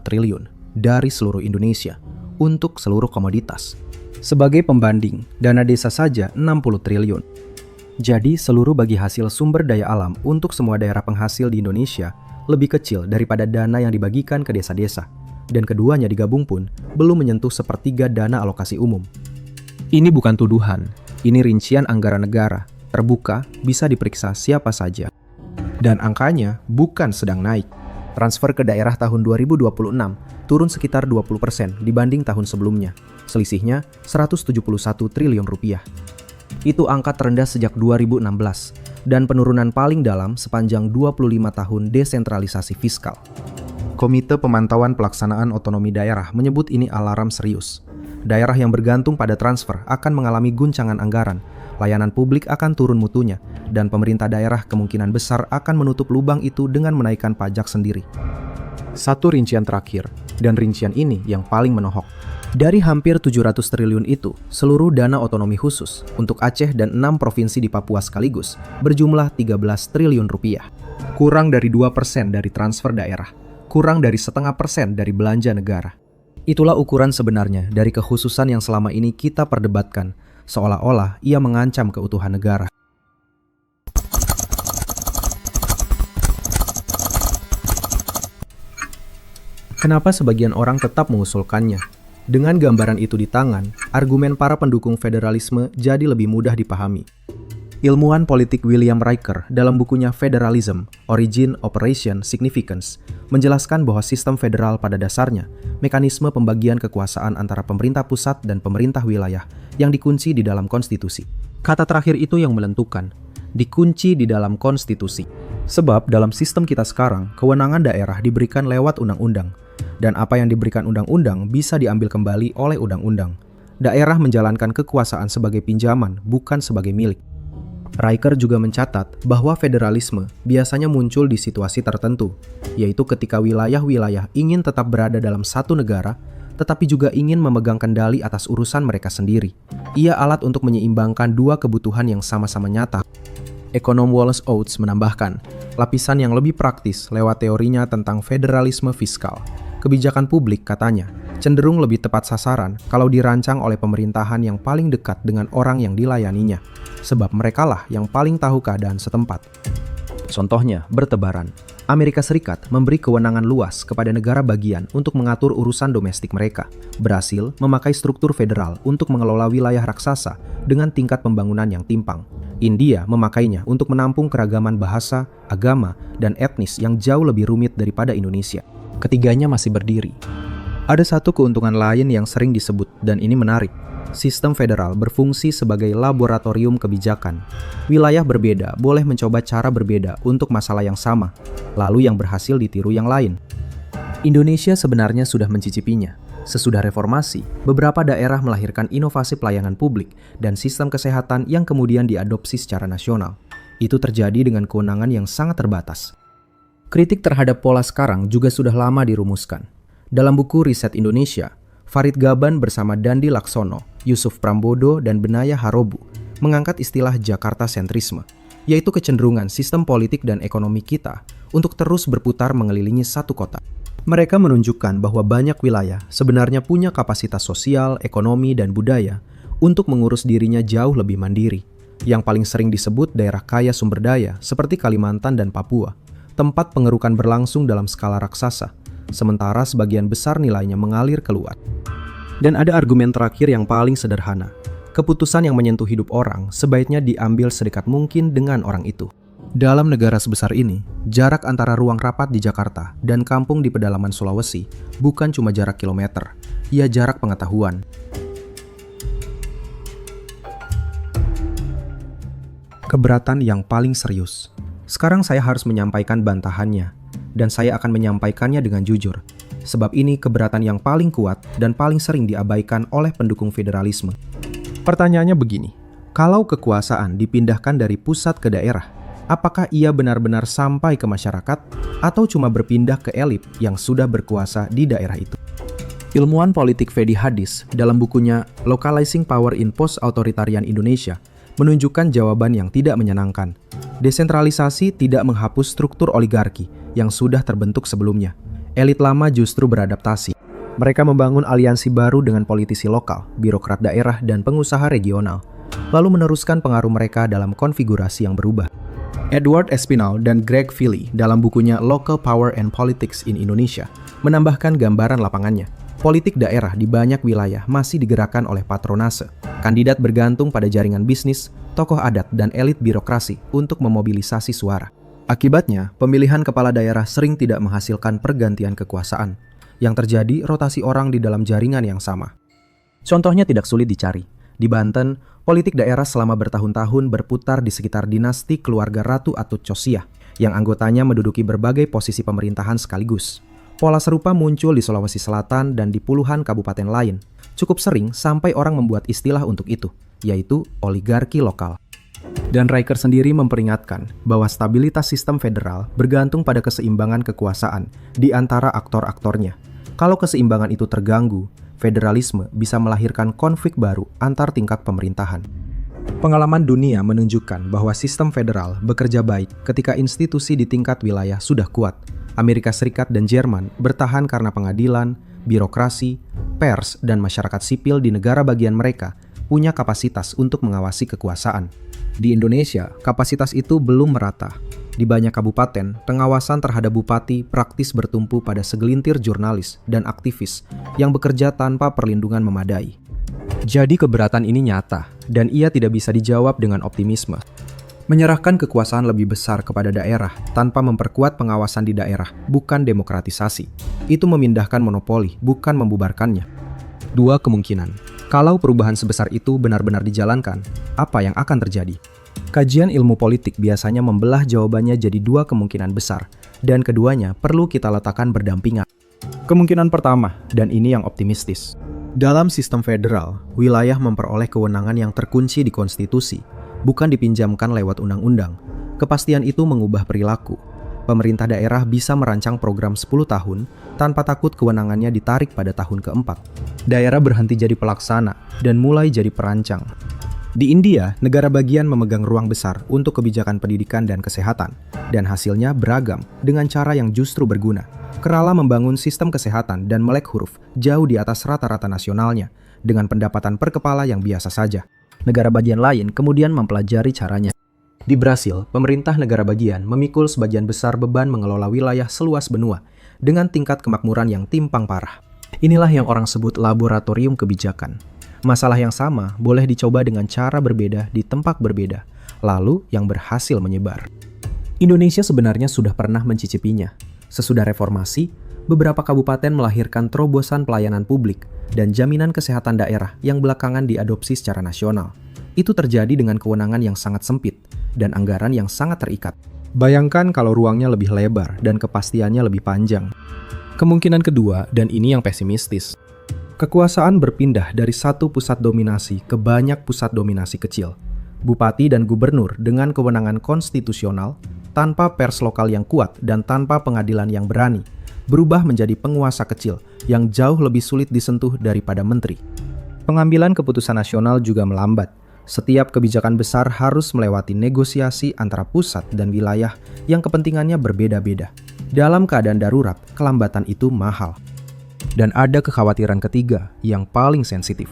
triliun dari seluruh Indonesia untuk seluruh komoditas. Sebagai pembanding, dana desa saja 60 triliun. Jadi seluruh bagi hasil sumber daya alam untuk semua daerah penghasil di Indonesia lebih kecil daripada dana yang dibagikan ke desa-desa. Dan keduanya digabung pun belum menyentuh sepertiga dana alokasi umum. Ini bukan tuduhan, ini rincian anggaran negara, terbuka, bisa diperiksa siapa saja. Dan angkanya bukan sedang naik. Transfer ke daerah tahun 2026 turun sekitar 20% dibanding tahun sebelumnya. Selisihnya 171 triliun rupiah. Itu angka terendah sejak 2016 dan penurunan paling dalam sepanjang 25 tahun desentralisasi fiskal. Komite Pemantauan Pelaksanaan Otonomi Daerah menyebut ini alarm serius. Daerah yang bergantung pada transfer akan mengalami guncangan anggaran, layanan publik akan turun mutunya, dan pemerintah daerah kemungkinan besar akan menutup lubang itu dengan menaikkan pajak sendiri. Satu rincian terakhir, dan rincian ini yang paling menohok. Dari hampir 700 triliun itu, seluruh dana otonomi khusus untuk Aceh dan 6 provinsi di Papua sekaligus berjumlah 13 triliun rupiah. Kurang dari 2% dari transfer daerah. Kurang dari 0,5% dari belanja negara. Itulah ukuran sebenarnya dari kekhususan yang selama ini kita perdebatkan, seolah-olah ia mengancam keutuhan negara. Kenapa sebagian orang tetap mengusulkannya? Dengan gambaran itu di tangan, argumen para pendukung federalisme jadi lebih mudah dipahami. Ilmuwan politik William Riker dalam bukunya Federalism, Origin, Operation, Significance menjelaskan bahwa sistem federal pada dasarnya mekanisme pembagian kekuasaan antara pemerintah pusat dan pemerintah wilayah yang dikunci di dalam konstitusi. Kata terakhir itu yang menentukan, dikunci di dalam konstitusi. Sebab dalam sistem kita sekarang, kewenangan daerah diberikan lewat undang-undang, dan apa yang diberikan undang-undang bisa diambil kembali oleh undang-undang. Daerah menjalankan kekuasaan sebagai pinjaman, bukan sebagai milik. Riker juga mencatat bahwa federalisme biasanya muncul di situasi tertentu, yaitu ketika wilayah-wilayah ingin tetap berada dalam satu negara, tetapi juga ingin memegang kendali atas urusan mereka sendiri. Ia alat untuk menyeimbangkan dua kebutuhan yang sama-sama nyata. Ekonom Wallace Oates menambahkan, lapisan yang lebih praktis lewat teorinya tentang federalisme fiskal. Kebijakan publik, katanya, cenderung lebih tepat sasaran kalau dirancang oleh pemerintahan yang paling dekat dengan orang yang dilayaninya, sebab merekalah yang paling tahu keadaan setempat. Contohnya, bertebaran. Amerika Serikat memberi kewenangan luas kepada negara bagian untuk mengatur urusan domestik mereka. Brasil memakai struktur federal untuk mengelola wilayah raksasa dengan tingkat pembangunan yang timpang. India memakainya untuk menampung keragaman bahasa, agama, dan etnis yang jauh lebih rumit daripada Indonesia. Ketiganya masih berdiri. Ada satu keuntungan lain yang sering disebut, dan ini menarik. Sistem federal berfungsi sebagai laboratorium kebijakan. Wilayah berbeda boleh mencoba cara berbeda untuk masalah yang sama, lalu yang berhasil ditiru yang lain. Indonesia sebenarnya sudah mencicipinya. Sesudah reformasi, beberapa daerah melahirkan inovasi pelayanan publik dan sistem kesehatan yang kemudian diadopsi secara nasional. Itu terjadi dengan kewenangan yang sangat terbatas. Kritik terhadap pola sekarang juga sudah lama dirumuskan. Dalam buku Riset Indonesia, Farid Gaban bersama Dandi Laksono, Yusuf Prambodo, dan Benaya Harobu mengangkat istilah Jakarta sentrisme, yaitu kecenderungan sistem politik dan ekonomi kita untuk terus berputar mengelilingi satu kota. Mereka menunjukkan bahwa banyak wilayah sebenarnya punya kapasitas sosial, ekonomi, dan budaya untuk mengurus dirinya jauh lebih mandiri. yang paling sering disebut daerah kaya sumber daya seperti Kalimantan dan Papua, tempat pengerukan berlangsung dalam skala raksasa, sementara sebagian besar nilainya mengalir keluar. Dan ada argumen terakhir yang paling sederhana. Keputusan yang menyentuh hidup orang sebaiknya diambil sedekat mungkin dengan orang itu. Dalam negara sebesar ini, jarak antara ruang rapat di Jakarta dan kampung di pedalaman Sulawesi bukan cuma jarak kilometer, ia jarak pengetahuan. Keberatan yang paling serius. Sekarang saya harus menyampaikan bantahannya, dan saya akan menyampaikannya dengan jujur. Sebab ini keberatan yang paling kuat dan paling sering diabaikan oleh pendukung federalisme. Pertanyaannya begini, kalau kekuasaan dipindahkan dari pusat ke daerah, apakah ia benar-benar sampai ke masyarakat atau cuma berpindah ke elit yang sudah berkuasa di daerah itu? Ilmuwan politik Fedi Hadis dalam bukunya Localizing Power in Post-Authoritarian Indonesia menunjukkan jawaban yang tidak menyenangkan. Desentralisasi tidak menghapus struktur oligarki yang sudah terbentuk sebelumnya. Elit lama justru beradaptasi. Mereka membangun aliansi baru dengan politisi lokal, birokrat daerah, dan pengusaha regional, lalu meneruskan pengaruh mereka dalam konfigurasi yang berubah. Edward Espinal dan Greg Philly dalam bukunya Local Power and Politics in Indonesia menambahkan gambaran lapangannya. Politik daerah di banyak wilayah masih digerakkan oleh patronase. Kandidat bergantung pada jaringan bisnis, tokoh adat, dan elit birokrasi untuk memobilisasi suara. Akibatnya, pemilihan kepala daerah sering tidak menghasilkan pergantian kekuasaan. Yang terjadi rotasi orang di dalam jaringan yang sama. Contohnya tidak sulit dicari. Di Banten, politik daerah selama bertahun-tahun berputar di sekitar dinasti keluarga Ratu Atut Cossiah, yang anggotanya menduduki berbagai posisi pemerintahan sekaligus. Pola serupa muncul di Sulawesi Selatan dan di puluhan kabupaten lain. Cukup sering sampai orang membuat istilah untuk itu, yaitu oligarki lokal. Dan Riker sendiri memperingatkan bahwa stabilitas sistem federal bergantung pada keseimbangan kekuasaan di antara aktor-aktornya. Kalau keseimbangan itu terganggu, federalisme bisa melahirkan konflik baru antar tingkat pemerintahan. Pengalaman dunia menunjukkan bahwa sistem federal bekerja baik ketika institusi di tingkat wilayah sudah kuat. Amerika Serikat dan Jerman bertahan karena pengadilan, birokrasi, pers, dan masyarakat sipil di negara bagian mereka punya kapasitas untuk mengawasi kekuasaan. Di Indonesia, kapasitas itu belum merata. Di banyak kabupaten, pengawasan terhadap bupati praktis bertumpu pada segelintir jurnalis dan aktivis yang bekerja tanpa perlindungan memadai. Jadi keberatan ini nyata, dan ia tidak bisa dijawab dengan optimisme. Menyerahkan kekuasaan lebih besar kepada daerah tanpa memperkuat pengawasan di daerah bukan demokratisasi. Itu memindahkan monopoli, bukan membubarkannya. Dua kemungkinan. Kalau perubahan sebesar itu benar-benar dijalankan, apa yang akan terjadi? Kajian ilmu politik biasanya membelah jawabannya jadi dua kemungkinan besar, dan keduanya perlu kita letakkan berdampingan. Kemungkinan pertama, dan ini yang optimistis. Dalam sistem federal, wilayah memperoleh kewenangan yang terkunci di konstitusi, bukan dipinjamkan lewat undang-undang. Kepastian itu mengubah perilaku. Pemerintah daerah bisa merancang program 10 tahun tanpa takut kewenangannya ditarik pada tahun keempat. Daerah berhenti jadi pelaksana dan mulai jadi perancang. Di India, negara bagian memegang ruang besar untuk kebijakan pendidikan dan kesehatan, dan hasilnya beragam dengan cara yang justru berguna. Kerala membangun sistem kesehatan dan melek huruf jauh di atas rata-rata nasionalnya, dengan pendapatan per kepala yang biasa saja. Negara bagian lain kemudian mempelajari caranya. Di Brasil, pemerintah negara bagian memikul sebagian besar beban mengelola wilayah seluas benua dengan tingkat kemakmuran yang timpang parah. Inilah yang orang sebut laboratorium kebijakan. Masalah yang sama boleh dicoba dengan cara berbeda di tempat berbeda, lalu yang berhasil menyebar. Indonesia sebenarnya sudah pernah mencicipinya. Sesudah reformasi, beberapa kabupaten melahirkan terobosan pelayanan publik dan jaminan kesehatan daerah yang belakangan diadopsi secara nasional. Itu terjadi dengan kewenangan yang sangat sempit dan anggaran yang sangat terikat. Bayangkan kalau ruangnya lebih lebar dan kepastiannya lebih panjang. Kemungkinan kedua, dan ini yang pesimistis. Kekuasaan berpindah dari satu pusat dominasi ke banyak pusat dominasi kecil. Bupati dan gubernur dengan kewenangan konstitusional, tanpa pers lokal yang kuat dan tanpa pengadilan yang berani, berubah menjadi penguasa kecil yang jauh lebih sulit disentuh daripada menteri. Pengambilan keputusan nasional juga melambat. Setiap kebijakan besar harus melewati negosiasi antara pusat dan wilayah yang kepentingannya berbeda-beda. Dalam keadaan darurat, kelambatan itu mahal. Dan ada kekhawatiran ketiga yang paling sensitif.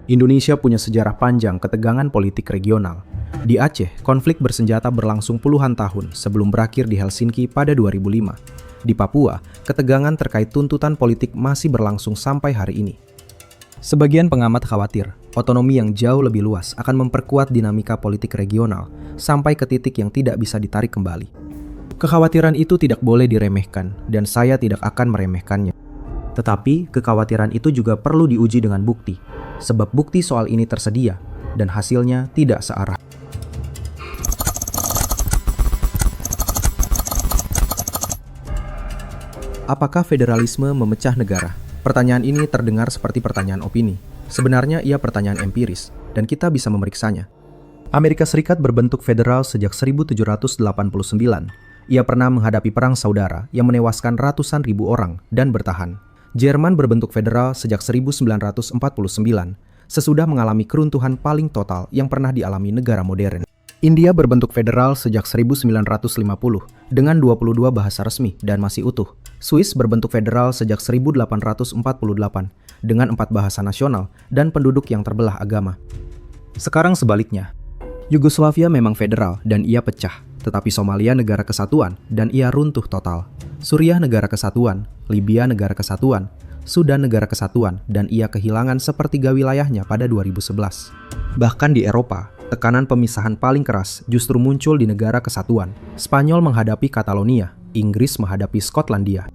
Indonesia punya sejarah panjang ketegangan politik regional. Di Aceh, konflik bersenjata berlangsung puluhan tahun sebelum berakhir di Helsinki pada 2005. Di Papua, ketegangan terkait tuntutan politik masih berlangsung sampai hari ini. Sebagian pengamat khawatir, otonomi yang jauh lebih luas akan memperkuat dinamika politik regional sampai ke titik yang tidak bisa ditarik kembali. Kekhawatiran itu tidak boleh diremehkan, dan saya tidak akan meremehkannya. Tetapi, kekhawatiran itu juga perlu diuji dengan bukti, sebab bukti soal ini tersedia, dan hasilnya tidak searah. Apakah federalisme memecah negara? Pertanyaan ini terdengar seperti pertanyaan opini. Sebenarnya ia pertanyaan empiris, dan kita bisa memeriksanya. Amerika Serikat berbentuk federal sejak 1789. Ia pernah menghadapi perang saudara yang menewaskan ratusan ribu orang dan bertahan. Jerman berbentuk federal sejak 1949, sesudah mengalami keruntuhan paling total yang pernah dialami negara modern. India berbentuk federal sejak 1950 dengan 22 bahasa resmi dan masih utuh. Swiss berbentuk federal sejak 1848 dengan 4 bahasa nasional dan penduduk yang terbelah agama. Sekarang sebaliknya, Yugoslavia memang federal dan ia pecah, tetapi Somalia negara kesatuan dan ia runtuh total. Suriah negara kesatuan, Libya negara kesatuan, Sudan negara kesatuan dan ia kehilangan sepertiga wilayahnya pada 2011. Bahkan di Eropa, tekanan pemisahan paling keras justru muncul di negara kesatuan. Spanyol menghadapi Catalonia, Inggris menghadapi Skotlandia.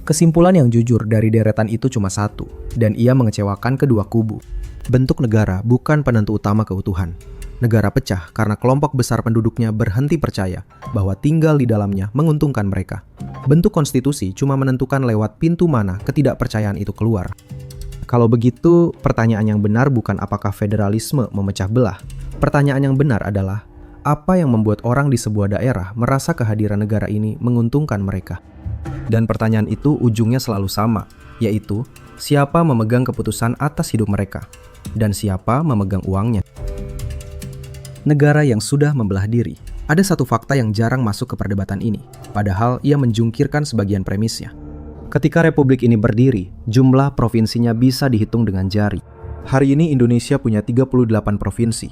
Kesimpulan yang jujur dari deretan itu cuma satu, dan ia mengecewakan kedua kubu. Bentuk negara bukan penentu utama keutuhan. Negara pecah karena kelompok besar penduduknya berhenti percaya bahwa tinggal di dalamnya menguntungkan mereka. Bentuk konstitusi cuma menentukan lewat pintu mana ketidakpercayaan itu keluar. Kalau begitu, pertanyaan yang benar bukan apakah federalisme memecah belah. Pertanyaan yang benar adalah, apa yang membuat orang di sebuah daerah merasa kehadiran negara ini menguntungkan mereka? Dan pertanyaan itu ujungnya selalu sama, yaitu siapa memegang keputusan atas hidup mereka, dan siapa memegang uangnya. Negara yang sudah membelah diri. Ada satu fakta yang jarang masuk ke perdebatan ini, padahal ia menjungkirkan sebagian premisnya. Ketika republik ini berdiri, jumlah provinsinya bisa dihitung dengan jari. Hari ini Indonesia punya 38 provinsi.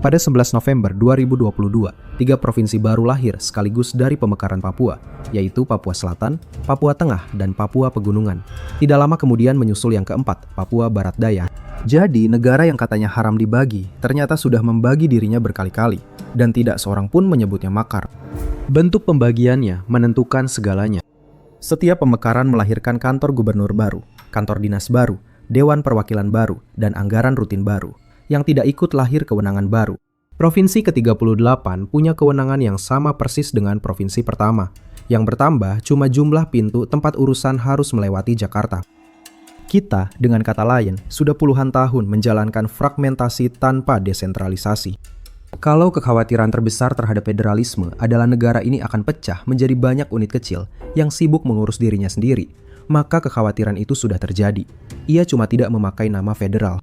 Pada 11 November 2022, 3 provinsi baru lahir sekaligus dari pemekaran Papua, yaitu Papua Selatan, Papua Tengah, dan Papua Pegunungan. Tidak lama kemudian menyusul yang keempat, Papua Barat Daya. Jadi, negara yang katanya haram dibagi, ternyata sudah membagi dirinya berkali-kali, dan tidak seorang pun menyebutnya makar. Bentuk pembagiannya menentukan segalanya. Setiap pemekaran melahirkan kantor gubernur baru, kantor dinas baru, dewan perwakilan baru, dan anggaran rutin baru. Yang tidak ikut lahir kewenangan baru. Provinsi ke-38 punya kewenangan yang sama persis dengan provinsi pertama. Yang bertambah cuma jumlah pintu tempat urusan harus melewati Jakarta. Kita, dengan kata lain, sudah puluhan tahun menjalankan fragmentasi tanpa desentralisasi. Kalau kekhawatiran terbesar terhadap federalisme adalah negara ini akan pecah menjadi banyak unit kecil yang sibuk mengurus dirinya sendiri, maka kekhawatiran itu sudah terjadi. Ia cuma tidak memakai nama federal.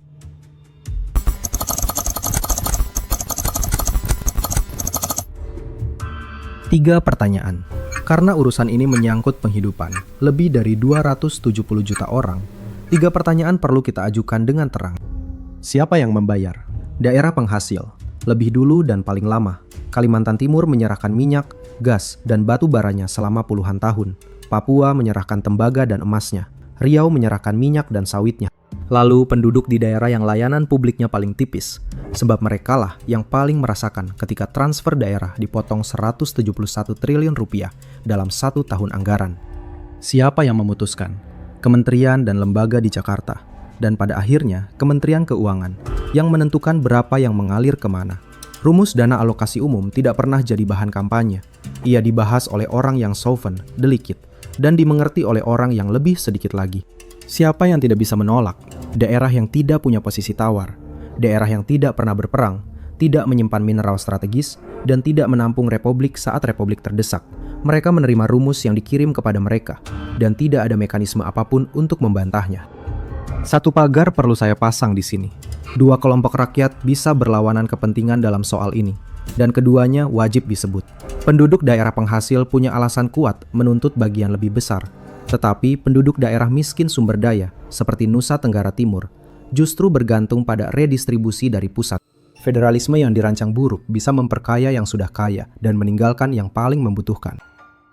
Tiga pertanyaan. Karena urusan ini menyangkut penghidupan lebih dari 270 juta orang, 3 pertanyaan perlu kita ajukan dengan terang. Siapa yang membayar? Daerah penghasil. Lebih dulu dan paling lama, Kalimantan Timur menyerahkan minyak, gas, dan batu baranya selama puluhan tahun. Papua menyerahkan tembaga dan emasnya. Riau menyerahkan minyak dan sawitnya. Lalu penduduk di daerah yang layanan publiknya paling tipis, sebab merekalah yang paling merasakan ketika transfer daerah dipotong 171 triliun rupiah dalam 1 tahun anggaran. Siapa yang memutuskan? Kementerian dan lembaga di Jakarta, dan pada akhirnya Kementerian Keuangan yang menentukan berapa yang mengalir kemana. Rumus dana alokasi umum tidak pernah jadi bahan kampanye. Ia dibahas oleh orang yang sovereign, delicate, dan dimengerti oleh orang yang lebih sedikit lagi. Siapa yang tidak bisa menolak? Daerah yang tidak punya posisi tawar, daerah yang tidak pernah berperang, tidak menyimpan mineral strategis, dan tidak menampung republik saat republik terdesak. Mereka menerima rumus yang dikirim kepada mereka, dan tidak ada mekanisme apapun untuk membantahnya. Satu pagar perlu saya pasang di sini. 2 kelompok rakyat bisa berlawanan kepentingan dalam soal ini, dan keduanya wajib disebut. Penduduk daerah penghasil punya alasan kuat menuntut bagian lebih besar. Tetapi penduduk daerah miskin sumber daya, seperti Nusa Tenggara Timur, justru bergantung pada redistribusi dari pusat. Federalisme yang dirancang buruk bisa memperkaya yang sudah kaya dan meninggalkan yang paling membutuhkan.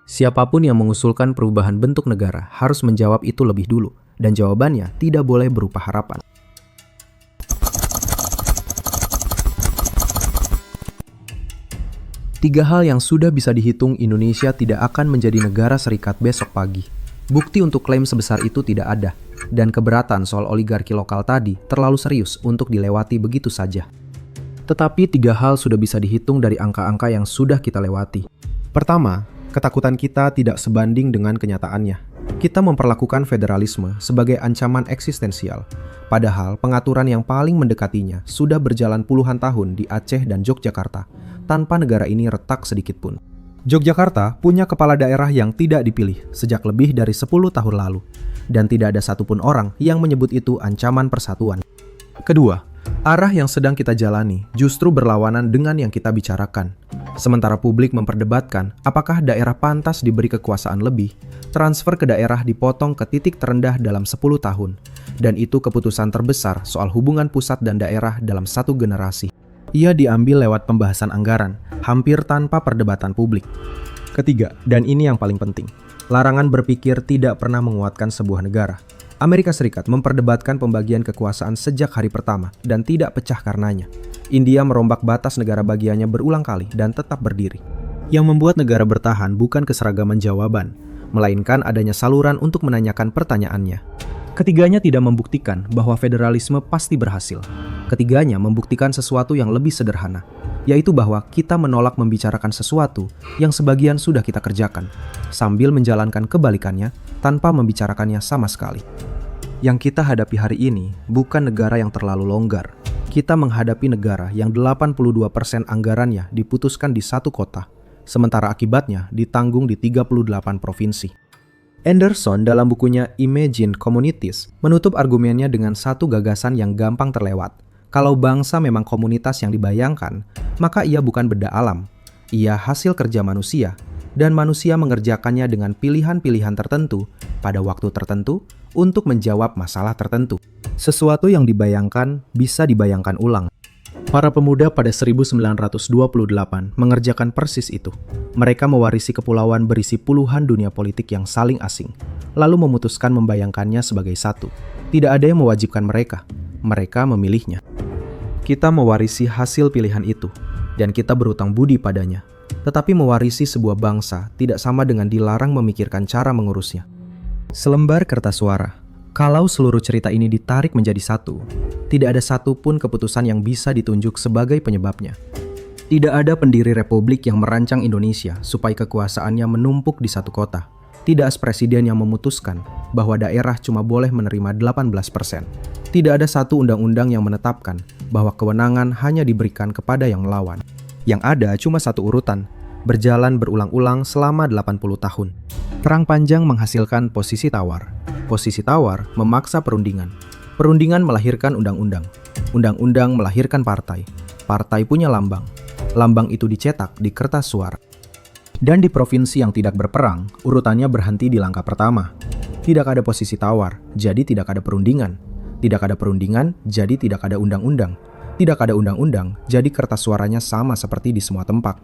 Siapapun yang mengusulkan perubahan bentuk negara harus menjawab itu lebih dulu, dan jawabannya tidak boleh berupa harapan. Tiga hal yang sudah bisa dihitung Indonesia tidak akan menjadi negara serikat besok pagi. Bukti untuk klaim sebesar itu tidak ada, dan keberatan soal oligarki lokal tadi terlalu serius untuk dilewati begitu saja. Tetapi tiga hal sudah bisa dihitung dari angka-angka yang sudah kita lewati. Pertama, ketakutan kita tidak sebanding dengan kenyataannya. Kita memperlakukan federalisme sebagai ancaman eksistensial, padahal pengaturan yang paling mendekatinya sudah berjalan puluhan tahun di Aceh dan Yogyakarta, tanpa negara ini retak sedikit pun. Yogyakarta punya kepala daerah yang tidak dipilih sejak lebih dari 10 tahun lalu, dan tidak ada satupun orang yang menyebut itu ancaman persatuan. Kedua, arah yang sedang kita jalani justru berlawanan dengan yang kita bicarakan. Sementara publik memperdebatkan apakah daerah pantas diberi kekuasaan lebih, transfer ke daerah dipotong ke titik terendah dalam 10 tahun. Dan itu keputusan terbesar soal hubungan pusat dan daerah dalam satu generasi. Ia diambil lewat pembahasan anggaran, hampir tanpa perdebatan publik. Ketiga, dan ini yang paling penting, larangan berpikir tidak pernah menguatkan sebuah negara. Amerika Serikat memperdebatkan pembagian kekuasaan sejak hari pertama dan tidak pecah karenanya. India merombak batas negara bagiannya berulang kali dan tetap berdiri. Yang membuat negara bertahan bukan keseragaman jawaban, melainkan adanya saluran untuk menanyakan pertanyaannya. Ketiganya tidak membuktikan bahwa federalisme pasti berhasil. Ketiganya membuktikan sesuatu yang lebih sederhana, yaitu bahwa kita menolak membicarakan sesuatu yang sebagian sudah kita kerjakan, sambil menjalankan kebalikannya tanpa membicarakannya sama sekali. Yang kita hadapi hari ini bukan negara yang terlalu longgar. Kita menghadapi negara yang 82% anggarannya diputuskan di satu kota, sementara akibatnya ditanggung di 38 provinsi. Anderson dalam bukunya Imagine Communities menutup argumennya dengan satu gagasan yang gampang terlewat. Kalau bangsa memang komunitas yang dibayangkan, maka ia bukan benda alam. Ia hasil kerja manusia, dan manusia mengerjakannya dengan pilihan-pilihan tertentu pada waktu tertentu untuk menjawab masalah tertentu. Sesuatu yang dibayangkan bisa dibayangkan ulang. Para pemuda pada 1928 mengerjakan persis itu. Mereka mewarisi kepulauan berisi puluhan dunia politik yang saling asing, lalu memutuskan membayangkannya sebagai satu. Tidak ada yang mewajibkan mereka. Mereka memilihnya. Kita mewarisi hasil pilihan itu, dan kita berutang budi padanya. Tetapi mewarisi sebuah bangsa tidak sama dengan dilarang memikirkan cara mengurusnya. Selembar kertas suara. Kalau seluruh cerita ini ditarik menjadi satu, tidak ada satupun keputusan yang bisa ditunjuk sebagai penyebabnya. Tidak ada pendiri republik yang merancang Indonesia supaya kekuasaannya menumpuk di satu kota. Tidak ada presiden yang memutuskan bahwa daerah cuma boleh menerima 18%. Tidak ada satu undang-undang yang menetapkan bahwa kewenangan hanya diberikan kepada yang melawan. Yang ada cuma satu urutan, berjalan berulang-ulang selama 80 tahun. Perang panjang menghasilkan posisi tawar. Posisi tawar memaksa perundingan. Perundingan melahirkan undang-undang. Undang-undang melahirkan partai. Partai punya lambang. Lambang itu dicetak di kertas suara. Dan di provinsi yang tidak berperang, urutannya berhenti di langkah pertama. Tidak ada posisi tawar, jadi tidak ada perundingan. Tidak ada perundingan, jadi tidak ada undang-undang. Tidak ada undang-undang, jadi kertas suaranya sama seperti di semua tempat.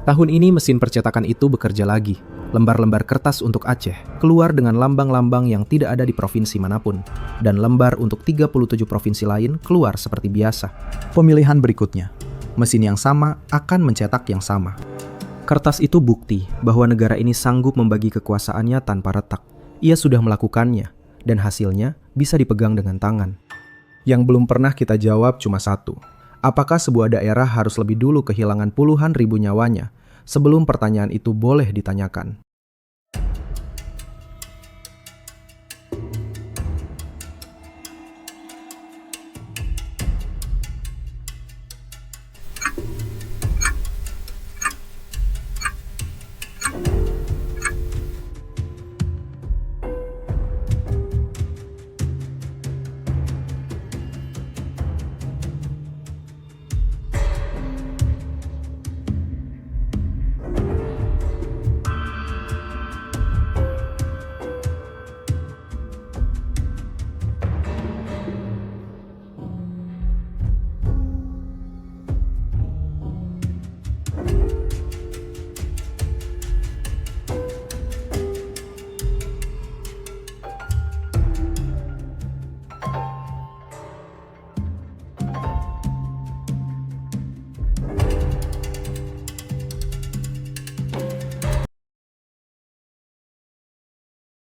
Tahun ini mesin percetakan itu bekerja lagi. Lembar-lembar kertas untuk Aceh keluar dengan lambang-lambang yang tidak ada di provinsi manapun. Dan lembar untuk 37 provinsi lain keluar seperti biasa. Pemilihan berikutnya. Mesin yang sama akan mencetak yang sama. Kertas itu bukti bahwa negara ini sanggup membagi kekuasaannya tanpa retak. Ia sudah melakukannya, dan hasilnya bisa dipegang dengan tangan. Yang belum pernah kita jawab cuma satu. Apakah sebuah daerah harus lebih dulu kehilangan puluhan ribu nyawanya sebelum pertanyaan itu boleh ditanyakan?